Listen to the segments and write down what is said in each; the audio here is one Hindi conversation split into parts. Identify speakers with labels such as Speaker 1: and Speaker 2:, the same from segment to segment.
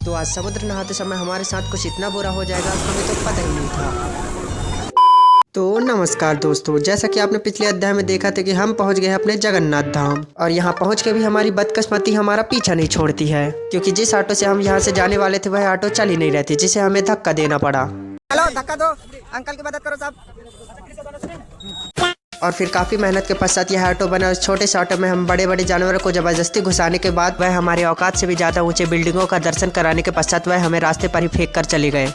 Speaker 1: तो आज समुद्र नहाते समय हमारे साथ कुछ इतना बुरा हो जाएगा हमें तो पता ही नहीं था। तो नमस्कार दोस्तों, जैसा कि आपने पिछले अध्याय में देखा था कि हम पहुंच गए अपने जगन्नाथ धाम और यहाँ पहुंच के भी हमारी बदकिस्मती हमारा पीछा नहीं छोड़ती है, क्योंकि जिस ऑटो से हम यहाँ से जाने वाले थे वह ऑटो चल ही नहीं रहती, जिसे हमें धक्का देना पड़ा।
Speaker 2: हेलो, धक्का दो, अंकल की मदद करो साहब।
Speaker 1: और फिर काफ़ी मेहनत के पश्चात यह ऑटो बना। उस छोटे से ऑटो में हम बड़े बड़े जानवरों को ज़बरदस्ती घुसाने के बाद वह हमारे औकात से भी ज़्यादा ऊंचे बिल्डिंगों का दर्शन कराने के पश्चात वह हमें रास्ते पर ही फेंक कर चले गए।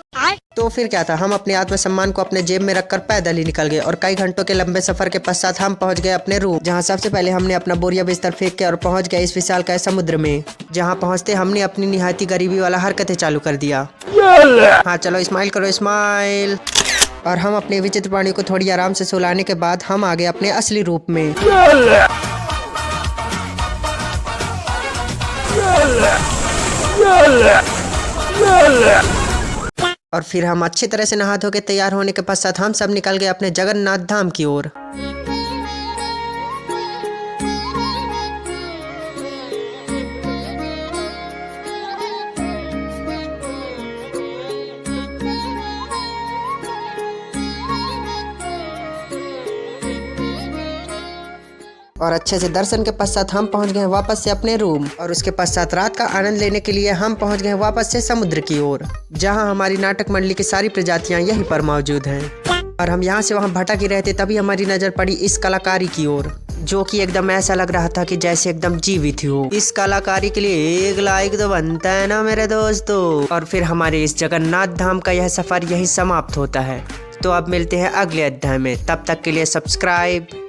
Speaker 1: तो फिर क्या था, हम अपने आत्मसम्मान को अपने जेब में रखकर पैदल ही निकल गए और कई घंटों के लंबे सफर के पश्चात हम पहुंच गए अपने रूम, जहां सबसे पहले हमने अपना बोरिया बिस्तर फेंक के और पहुंच गए इस विशालकाय समुद्र में, जहां पहुंचते हमने अपनी निहायती गरीबी वाला हरकतें चालू कर दिया। हाँ चलो स्माइल करो, स्माइल। और हम अपने विचित्र प्राणी को थोड़ी आराम से सुलाने के बाद हम आ गए अपने असली रूप में। और फिर हम अच्छी तरह से नहा धो के तैयार होने के पश्चात हम सब निकल गए अपने जगन्नाथ धाम की ओर। और अच्छे से दर्शन के पश्चात हम पहुंच गए वापस से अपने रूम और उसके पश्चात रात का आनंद लेने के लिए हम पहुंच गए वापस से समुद्र की ओर, जहां हमारी नाटक मंडली की सारी प्रजातियां यहीं पर मौजूद हैं। और हम यहां से वहां भटक ही रहे थे, तभी हमारी नजर पड़ी इस कलाकारी की ओर, जो कि एकदम ऐसा लग रहा था कि जैसे एकदम जीवित ही हो। इस कलाकारी के लिए 1 लाइक तो बनता है ना मेरे दोस्तों। और फिर हमारे इस जगन्नाथ धाम का यह सफर यही समाप्त होता है। तो अब मिलते हैं अगले अध्याय में, तब तक के लिए सब्सक्राइब।